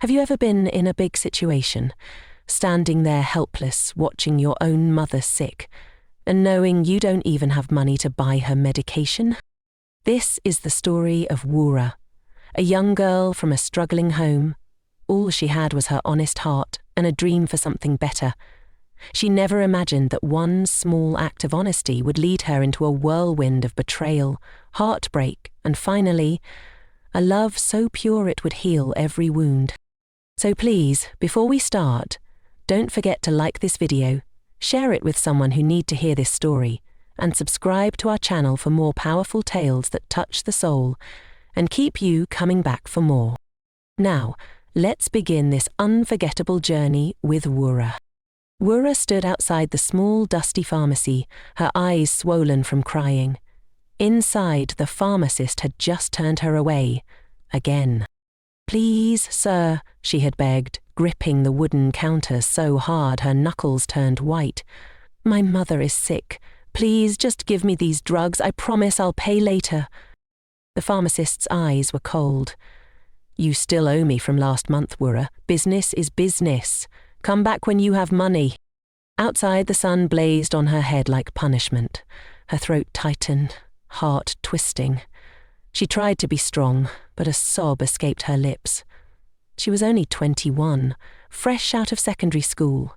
Have you ever been in a big situation, standing there helpless, watching your own mother sick, and knowing you don't even have money to buy her medication? This is the story of Wura, a young girl from a struggling home. All she had was her honest heart and a dream for something better. She never imagined that one small act of honesty would lead her into a whirlwind of betrayal, heartbreak, and finally, a love so pure it would heal every wound. So please, before we start, don't forget to like this video, share it with someone who needs to hear this story, and subscribe to our channel for more powerful tales that touch the soul and keep you coming back for more. Now, let's begin this unforgettable journey with Wura. Wura stood outside the small, dusty pharmacy, her eyes swollen from crying. Inside, the pharmacist had just turned her away, again. "Please, sir," she had begged, gripping the wooden counter so hard her knuckles turned white. "My mother is sick. Please just give me these drugs. I promise I'll pay later." The pharmacist's eyes were cold. "You still owe me from last month, Wura. Business is business. Come back when you have money." Outside, the sun blazed on her head like punishment. Her throat tightened, heart twisting. She tried to be strong, but a sob escaped her lips. She was only 21, fresh out of secondary school.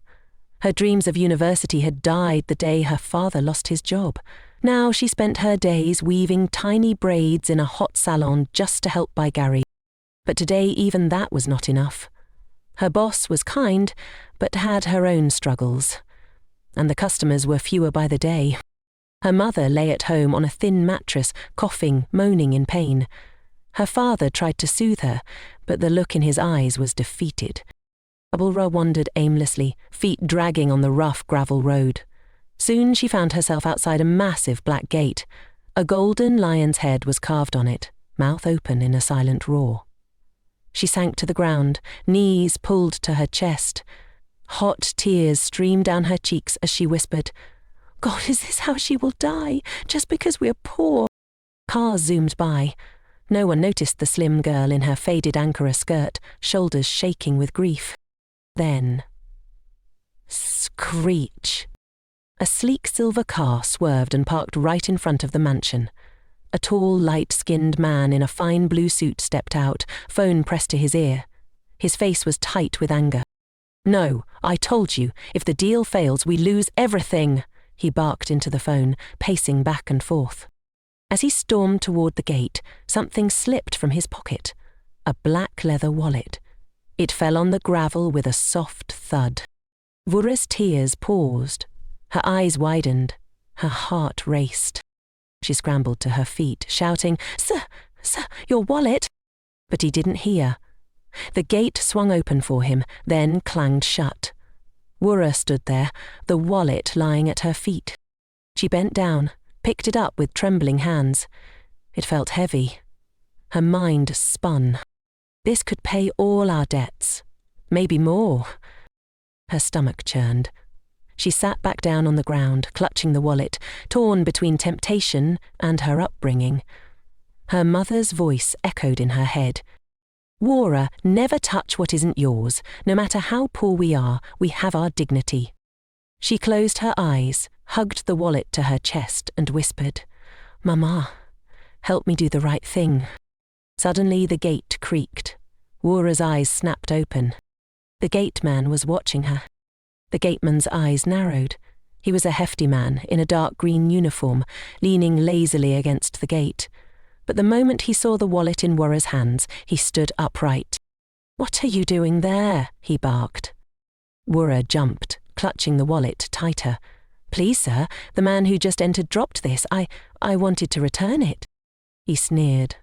Her dreams of university had died the day her father lost his job. Now she spent her days weaving tiny braids in a hot salon just to help buy Gary. But today even that was not enough. Her boss was kind, but had her own struggles. And the customers were fewer by the day. Her mother lay at home on a thin mattress, coughing, moaning in pain. Her father tried to soothe her, but the look in his eyes was defeated. Wura wandered aimlessly, feet dragging on the rough gravel road. Soon she found herself outside a massive black gate. A golden lion's head was carved on it, mouth open in a silent roar. She sank to the ground, knees pulled to her chest. Hot tears streamed down her cheeks as she whispered, "God, is this how she will die, just because we are poor?" Cars zoomed by. No one noticed the slim girl in her faded Ankara skirt, shoulders shaking with grief. Then, screech! A sleek silver car swerved and parked right in front of the mansion. A tall, light-skinned man in a fine blue suit stepped out, phone pressed to his ear. His face was tight with anger. "No, I told you, if the deal fails, we lose everything," he barked into the phone, pacing back and forth. As he stormed toward the gate, something slipped from his pocket. A black leather wallet. It fell on the gravel with a soft thud. Wura's tears paused. Her eyes widened. Her heart raced. She scrambled to her feet, shouting, Sir, your wallet!" But he didn't hear. The gate swung open for him, then clanged shut. Wura stood there, the wallet lying at her feet. She bent down, picked it up with trembling hands. It felt heavy. Her mind spun. This could pay all our debts. Maybe more. Her stomach churned. She sat back down on the ground, clutching the wallet, torn between temptation and her upbringing. Her mother's voice echoed in her head. "Wura, never touch what isn't yours. No matter how poor we are, we have our dignity." She closed her eyes, hugged the wallet to her chest and whispered, "Mama, help me do the right thing." Suddenly the gate creaked. Wura's eyes snapped open. The gateman was watching her. The gateman's eyes narrowed. He was a hefty man in a dark green uniform, leaning lazily against the gate. But the moment he saw the wallet in Wura's hands, he stood upright. "What are you doing there?" he barked. Wura jumped, clutching the wallet tighter. "Please, sir, the man who just entered dropped this. I wanted to return it." He sneered.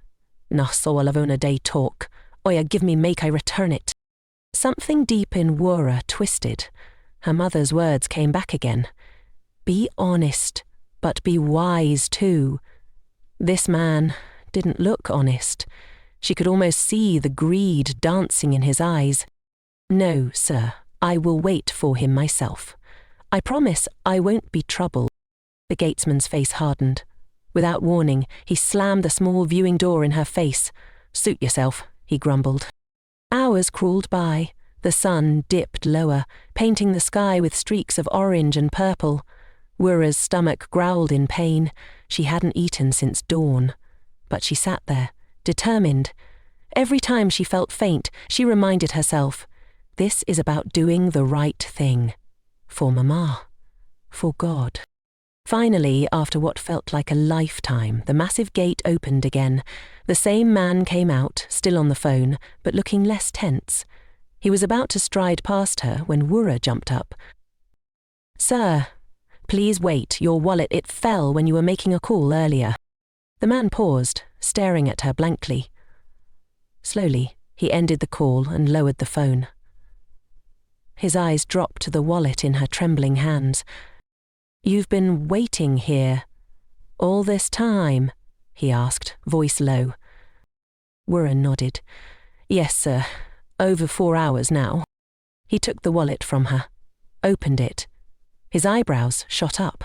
"Na so alavona day talk. Oya, give me make I return it." Something deep in Wura twisted. Her mother's words came back again. "Be honest, but be wise too." This man didn't look honest. She could almost see the greed dancing in his eyes. "No, sir, I will wait for him myself. I promise I won't be trouble." The gatesman's face hardened. Without warning, he slammed the small viewing door in her face. "Suit yourself," he grumbled. Hours crawled by. The sun dipped lower, painting the sky with streaks of orange and purple. Wura's stomach growled in pain. She hadn't eaten since dawn. But she sat there, determined. Every time she felt faint, she reminded herself, this is about doing the right thing. For Mama. For God. Finally, after what felt like a lifetime, the massive gate opened again. The same man came out, still on the phone, but looking less tense. He was about to stride past her when Wura jumped up. "Sir, please wait. Your wallet, it fell when you were making a call earlier." The man paused, staring at her blankly. Slowly, he ended the call and lowered the phone. His eyes dropped to the wallet in her trembling hands. "You've been waiting here all this time?" he asked, voice low. Wura nodded. "Yes, sir. Over 4 hours now." He took the wallet from her, opened it. His eyebrows shot up.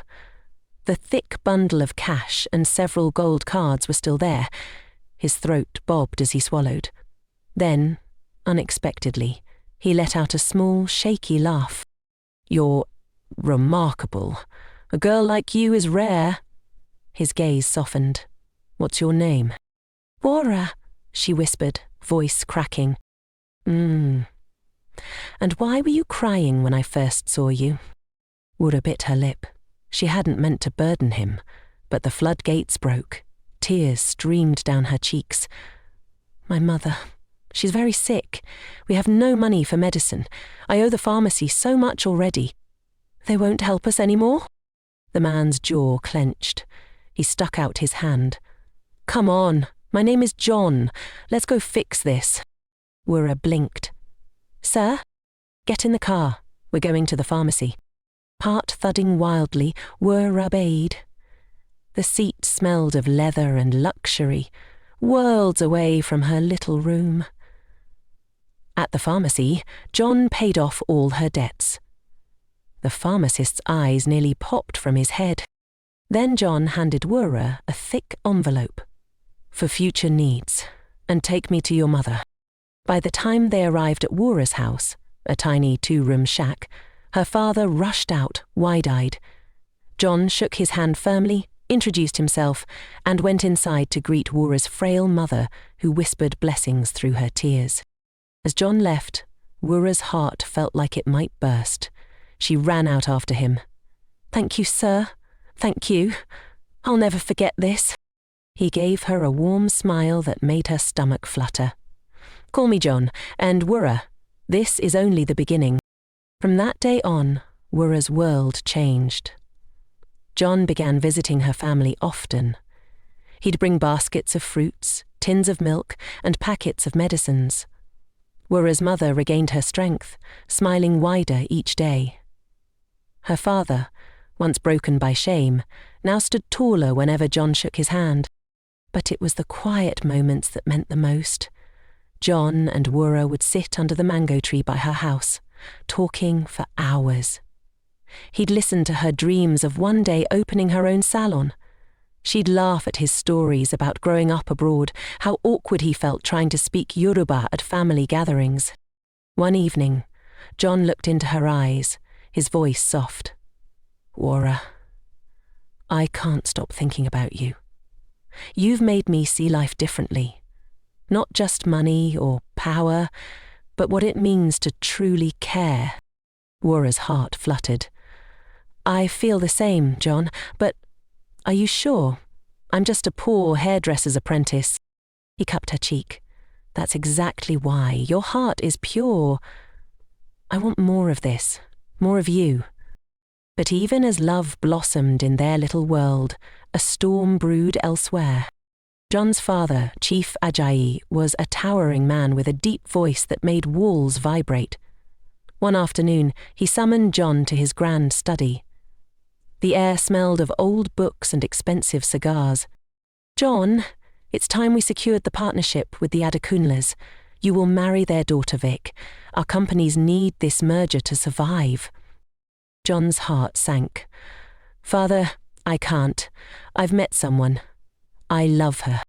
The thick bundle of cash and several gold cards were still there. His throat bobbed as he swallowed. Then, unexpectedly, he let out a small, shaky laugh. "You're remarkable. A girl like you is rare." His gaze softened. "What's your name?" "Wura," she whispered, voice cracking. And why were you crying when I first saw you?" Wura bit her lip. She hadn't meant to burden him, but the floodgates broke. Tears streamed down her cheeks. "My mother. She's very sick. We have no money for medicine. I owe the pharmacy so much already." "They won't help us anymore?" The man's jaw clenched. He stuck out his hand. "Come on. My name is John. Let's go fix this." Wura blinked. "Sir? Get in the car. We're going to the pharmacy." Heart thudding wildly, Wura obeyed. The seat smelled of leather and luxury, worlds away from her little room. At the pharmacy, John paid off all her debts. The pharmacist's eyes nearly popped from his head. Then John handed Wura a thick envelope. "For future needs, and take me to your mother." By the time they arrived at Wura's house, a tiny 2-room shack, her father rushed out, wide-eyed. John shook his hand firmly, introduced himself, and went inside to greet Wura's frail mother, who whispered blessings through her tears. As John left, Wura's heart felt like it might burst. She ran out after him. "Thank you, sir. Thank you. I'll never forget this." He gave her a warm smile that made her stomach flutter. "Call me John, and Wura, this is only the beginning." From that day on, Wura's world changed. John began visiting her family often. He'd bring baskets of fruits, tins of milk, and packets of medicines. Wura's mother regained her strength, smiling wider each day. Her father, once broken by shame, now stood taller whenever John shook his hand. But it was the quiet moments that meant the most. John and Wura would sit under the mango tree by her house, talking for hours. He'd listen to her dreams of one day opening her own salon. She'd laugh at his stories about growing up abroad, how awkward he felt trying to speak Yoruba at family gatherings. One evening, John looked into her eyes, his voice soft. "Wura, I can't stop thinking about you. You've made me see life differently. Not just money or power, but what it means to truly care." Wura's heart fluttered. "I feel the same, John, but are you sure? I'm just a poor hairdresser's apprentice." He cupped her cheek. "That's exactly why. Your heart is pure. I want more of this, more of you." But even as love blossomed in their little world, a storm brewed elsewhere. John's father, Chief Ajayi, was a towering man with a deep voice that made walls vibrate. One afternoon, he summoned John to his grand study. The air smelled of old books and expensive cigars. "John, it's time we secured the partnership with the Adekunles. You will marry their daughter Vic. Our companies need this merger to survive." John's heart sank. "Father, I can't. I've met someone. I love her."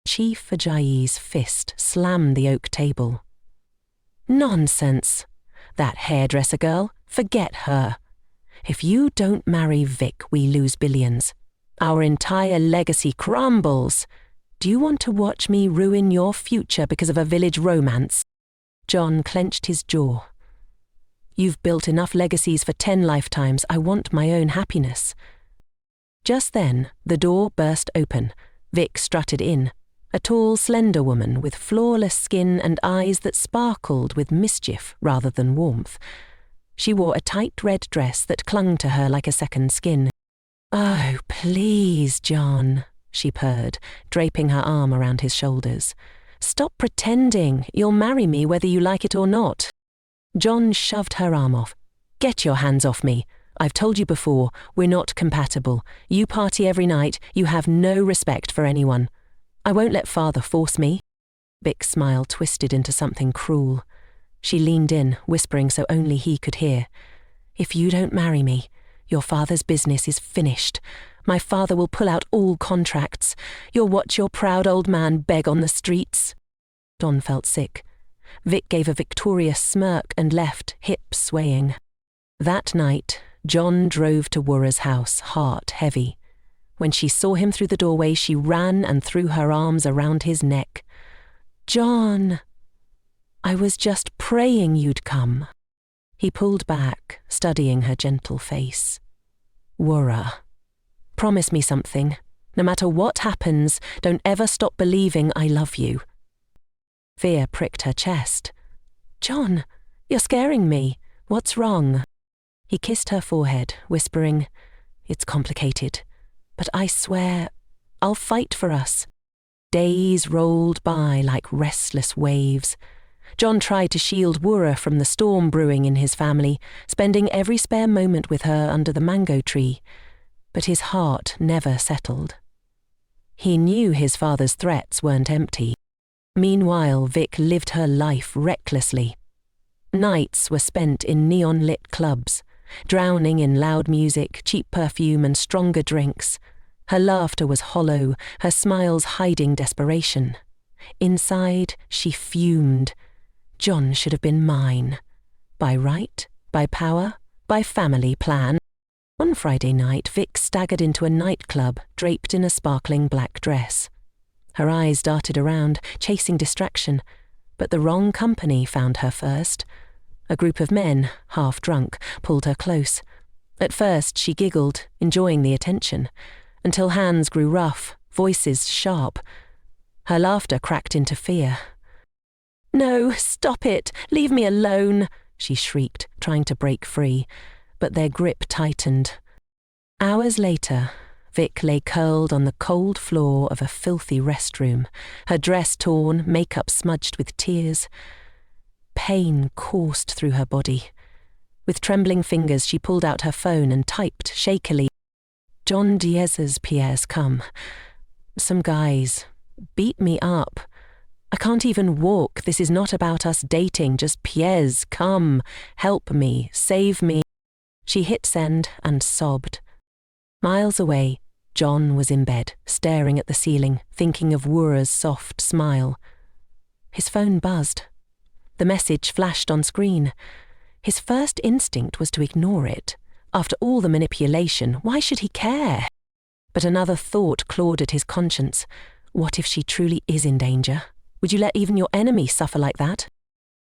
Chief Ajayi's fist slammed the oak table. Nonsense. That hairdresser girl, forget her. If you don't marry Vic, we lose billions. Our entire legacy crumbles. Do you want to watch me ruin your future because of a village romance? John clenched his jaw. You've built enough legacies for 10 lifetimes. I want my own happiness. Just then, the door burst open. Vic strutted in, a tall, slender woman with flawless skin and eyes that sparkled with mischief rather than warmth. She wore a tight red dress that clung to her like a second skin. "Oh, please, John," she purred, draping her arm around his shoulders. "Stop pretending. You'll marry me whether you like it or not." John shoved her arm off. "Get your hands off me. I've told you before, we're not compatible. You party every night, you have no respect for anyone. I won't let Father force me." Vic's smile twisted into something cruel. She leaned in, whispering so only he could hear. "If you don't marry me, your father's business is finished. My father will pull out all contracts. You'll watch your proud old man beg on the streets." Don felt sick. Vic gave a victorious smirk and left, hips swaying. That night, John drove to Wura's house, heart heavy. When she saw him through the doorway, she ran and threw her arms around his neck. "John, I was just praying you'd come." He pulled back, studying her gentle face. "Wura, promise me something. No matter what happens, don't ever stop believing I love you." Fear pricked her chest. "John, you're scaring me. What's wrong?" He kissed her forehead, whispering, "It's complicated, but I swear I'll fight for us." Days rolled by like restless waves. John tried to shield Wura from the storm brewing in his family, spending every spare moment with her under the mango tree, but his heart never settled. He knew his father's threats weren't empty. Meanwhile, Vic lived her life recklessly. Nights were spent in neon-lit clubs, drowning in loud music, cheap perfume and stronger drinks. Her laughter was hollow, her smiles hiding desperation. Inside, she fumed. John should have been mine. By right, by power, by family plan. One Friday night, Vic staggered into a nightclub, draped in a sparkling black dress. Her eyes darted around, chasing distraction, but the wrong company found her first. A group of men, half drunk, pulled her close. At first she giggled, enjoying the attention, until hands grew rough, voices sharp. Her laughter cracked into fear. "No, stop it! Leave me alone!" she shrieked, trying to break free, but their grip tightened. Hours later, Vic lay curled on the cold floor of a filthy restroom, her dress torn, makeup smudged with tears. Pain coursed through her body. With trembling fingers, she pulled out her phone and typed shakily, "John Diez's Pierre's come. Some guys beat me up. I can't even walk. This is not about us dating, just Pierre's come. Help me, save me." She hit send and sobbed. Miles away, John was in bed, staring at the ceiling, thinking of Wura's soft smile. His phone buzzed. The message flashed on screen. His first instinct was to ignore it. After all the manipulation, why should he care? But another thought clawed at his conscience. What if she truly is in danger? Would you let even your enemy suffer like that?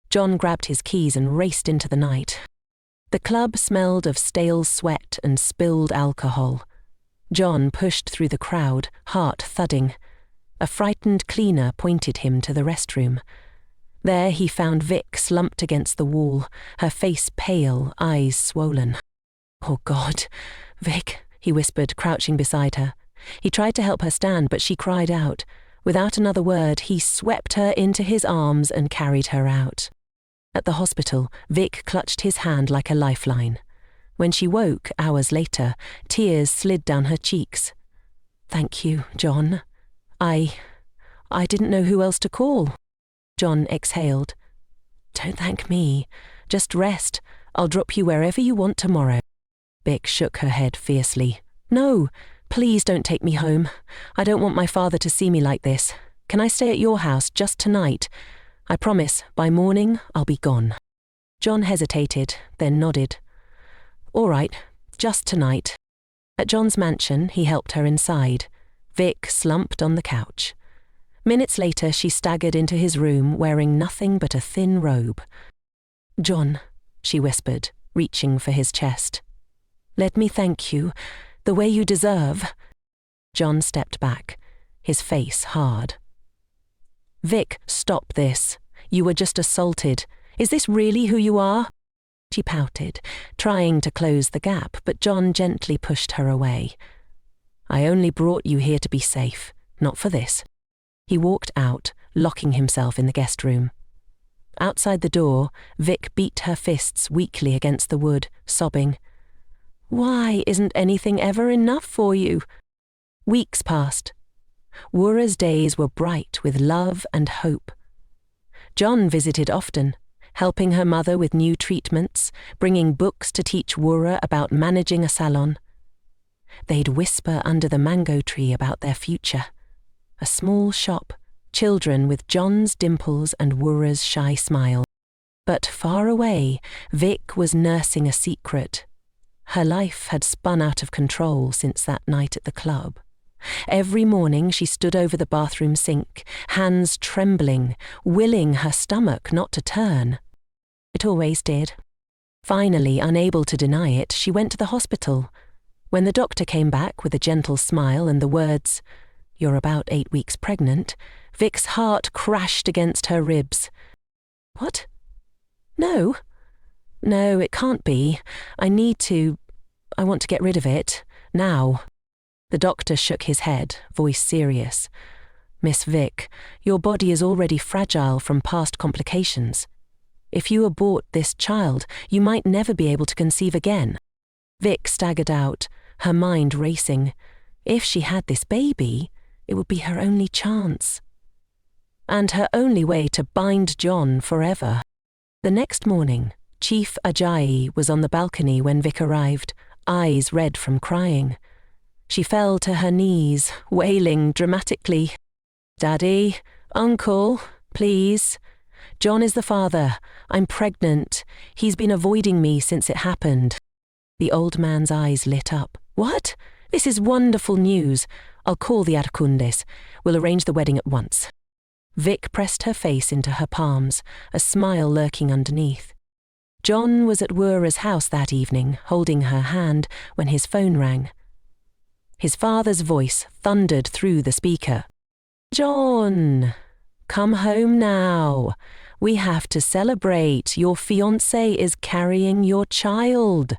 John grabbed his keys and raced into the night. The club smelled of stale sweat and spilled alcohol. John pushed through the crowd, heart thudding. A frightened cleaner pointed him to the restroom. There he found Vic slumped against the wall, her face pale, eyes swollen. "Oh God, Vic," he whispered, crouching beside her. He tried to help her stand, but she cried out. Without another word, he swept her into his arms and carried her out. At the hospital, Vic clutched his hand like a lifeline. When she woke, hours later, tears slid down her cheeks. "Thank you, John. I didn't know who else to call." John exhaled. "Don't thank me. Just rest. I'll drop you wherever you want tomorrow." Vic shook her head fiercely. "No, please don't take me home. I don't want my father to see me like this. Can I stay at your house just tonight? I promise, by morning, I'll be gone. John hesitated, then nodded. All right, just tonight. At John's mansion, he helped her inside. Vic slumped on the couch. Minutes later, she staggered into his room wearing nothing but a thin robe. John, she whispered, reaching for his chest. Let me thank you, the way you deserve. John stepped back, his face hard. Vic, stop this. You were just assaulted. Is this really who you are? She pouted, trying to close the gap, but John gently pushed her away. I only brought you here to be safe, not for this. He walked out, locking himself in the guest room. Outside the door, Vic beat her fists weakly against the wood, sobbing. Why isn't anything ever enough for you? Weeks passed. Wura's days were bright with love and hope. John visited often, helping her mother with new treatments, bringing books to teach Wura about managing a salon. They'd whisper under the mango tree about their future. A small shop, children with John's dimples and Wura's shy smile. But far away, Vic was nursing a secret. Her life had spun out of control since that night at the club. Every morning she stood over the bathroom sink, hands trembling, willing her stomach not to turn. It always did. Finally, unable to deny it, she went to the hospital. When the doctor came back with a gentle smile and the words, "You're about 8 weeks pregnant," Vic's heart crashed against her ribs. What? No, it can't be. I want to get rid of it, now. The doctor shook his head, voice serious. Miss Vic, your body is already fragile from past complications. If you abort this child, you might never be able to conceive again. Vic staggered out, her mind racing. If she had this baby, it would be her only chance. And her only way to bind John forever. The next morning, Chief Ajayi was on the balcony when Vic arrived, eyes red from crying. She fell to her knees, wailing dramatically. Daddy, Uncle, please. John is the father. I'm pregnant. He's been avoiding me since it happened. The old man's eyes lit up. What? This is wonderful news. I'll call the Arcundes. We'll arrange the wedding at once. Vic pressed her face into her palms, a smile lurking underneath. John was at Wura's house that evening, holding her hand, when his phone rang. His father's voice thundered through the speaker. John, come home now. We have to celebrate. Your fiancé is carrying your child.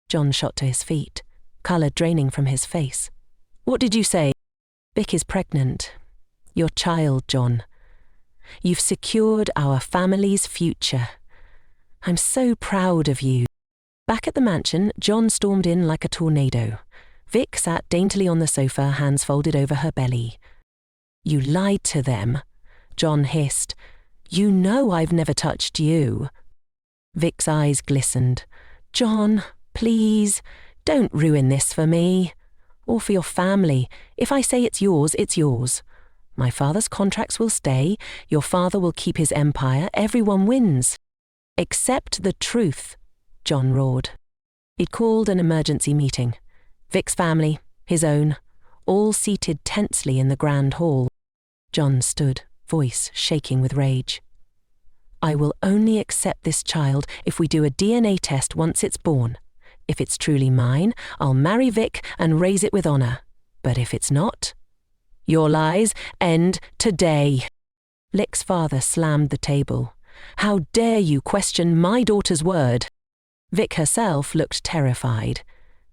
John shot to his feet, colour draining from his face. What did you say? Vic is pregnant. Your child, John. You've secured our family's future. I'm so proud of you. Back at the mansion, John stormed in like a tornado. Vic sat daintily on the sofa, hands folded over her belly. You lied to them, John hissed. You know I've never touched you. Vic's eyes glistened. John, please, don't ruin this for me. Or for your family. If I say it's yours, it's yours. My father's contracts will stay, your father will keep his empire, everyone wins. Accept the truth, John roared. He'd called an emergency meeting. Vic's family, his own, all seated tensely in the grand hall. John stood, voice shaking with rage. I will only accept this child if we do a DNA test once it's born. If it's truly mine, I'll marry Vic and raise it with honour. But if it's not, your lies end today. Lick's father slammed the table. How dare you question my daughter's word? Vic herself looked terrified.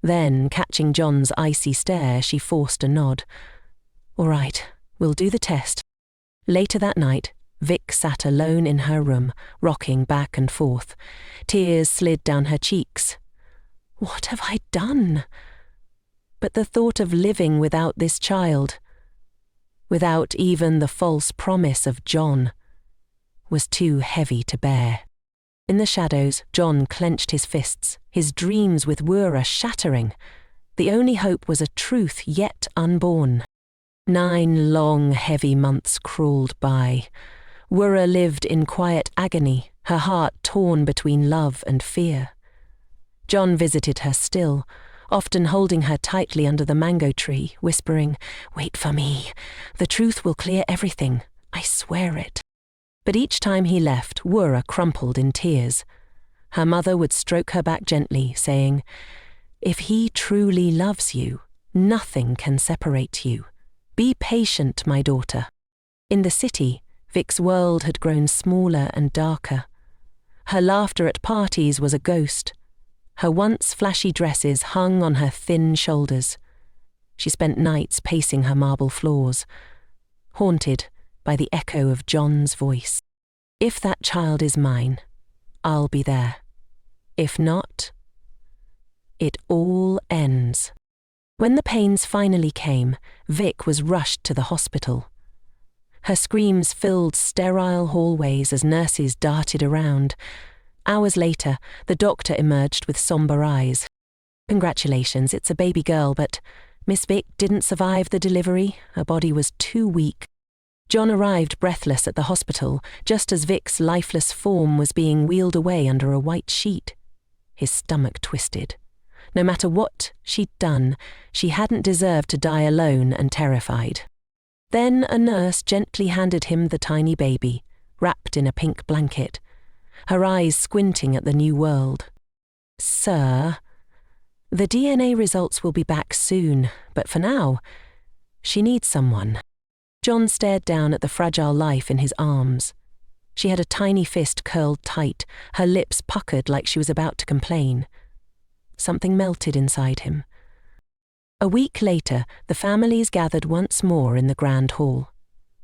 Then, catching John's icy stare, she forced a nod. All right, we'll do the test. Later that night, Vic sat alone in her room, rocking back and forth. Tears slid down her cheeks. What have I done? But the thought of living without this child, without even the false promise of John, was too heavy to bear. In the shadows, John clenched his fists, his dreams with Wura shattering. The only hope was a truth yet unborn. 9 long, heavy months crawled by. Wura lived in quiet agony, her heart torn between love and fear. John visited her still, often holding her tightly under the mango tree, whispering, "Wait for me. The truth will clear everything. I swear it." But each time he left, Wura crumpled in tears. Her mother would stroke her back gently, saying, "If he truly loves you, nothing can separate you. Be patient, my daughter." In the city, Vic's world had grown smaller and darker. Her laughter at parties was a ghost. Her once flashy dresses hung on her thin shoulders. She spent nights pacing her marble floors, haunted by the echo of John's voice. "If that child is mine, I'll be there. If not, it all ends." When the pains finally came, Vic was rushed to the hospital. Her screams filled sterile hallways as nurses darted around. Hours later, the doctor emerged with somber eyes. "Congratulations, it's a baby girl, but Miss Vic didn't survive the delivery. Her body was too weak." John arrived breathless at the hospital, just as Vic's lifeless form was being wheeled away under a white sheet. His stomach twisted. No matter what she'd done, she hadn't deserved to die alone and terrified. Then a nurse gently handed him the tiny baby, wrapped in a pink blanket, her eyes squinting at the new world. "Sir, the DNA results will be back soon, but for now, she needs someone." John stared down at the fragile life in his arms. She had a tiny fist curled tight, her lips puckered like she was about to complain. Something melted inside him. A week later, the families gathered once more in the grand hall.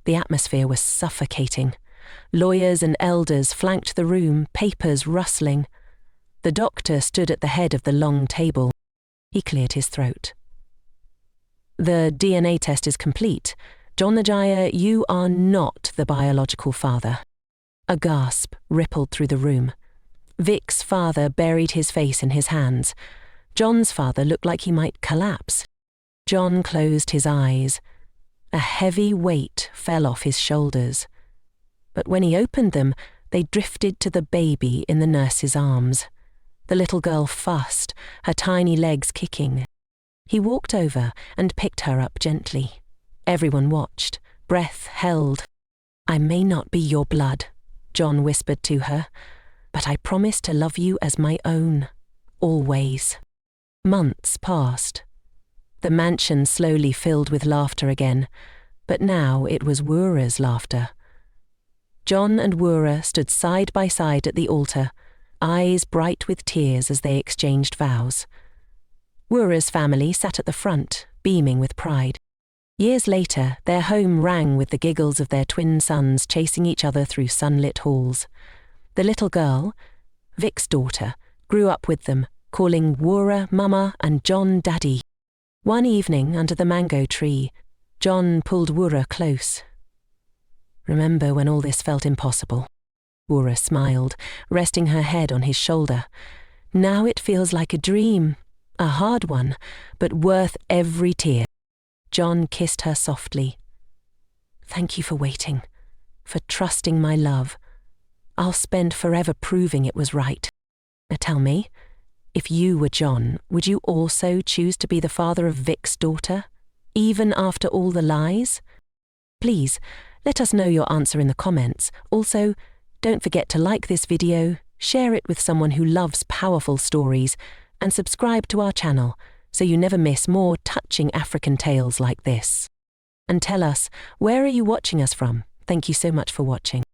The atmosphere was suffocating. Lawyers and elders flanked the room, papers rustling. The doctor stood at the head of the long table. He cleared his throat. "The DNA test is complete. John Najaya, you are not the biological father." A gasp rippled through the room. Vic's father buried his face in his hands. John's father looked like he might collapse. John closed his eyes. A heavy weight fell off his shoulders. But when he opened them, they drifted to the baby in the nurse's arms. The little girl fussed, her tiny legs kicking. He walked over and picked her up gently. Everyone watched, breath held. "I may not be your blood," John whispered to her, "but I promise to love you as my own, always." Months passed. The mansion slowly filled with laughter again, but now it was Wura's laughter. John and Wura stood side by side at the altar, eyes bright with tears as they exchanged vows. Wura's family sat at the front, beaming with pride. Years later, their home rang with the giggles of their twin sons chasing each other through sunlit halls. The little girl, Vic's daughter, grew up with them, calling Wura Mama and John Daddy. One evening under the mango tree, John pulled Wura close. "Remember when all this felt impossible?" Wura smiled, resting her head on his shoulder. "Now it feels like a dream, a hard one, but worth every tear." John kissed her softly. "Thank you for waiting, for trusting my love. I'll spend forever proving it was right. Now tell me, if you were John, would you also choose to be the father of Vic's daughter, even after all the lies? Please, let us know your answer in the comments. Also, don't forget to like this video, share it with someone who loves powerful stories, and subscribe to our channel so you never miss more touching African tales like this. And tell us, where are you watching us from? Thank you so much for watching.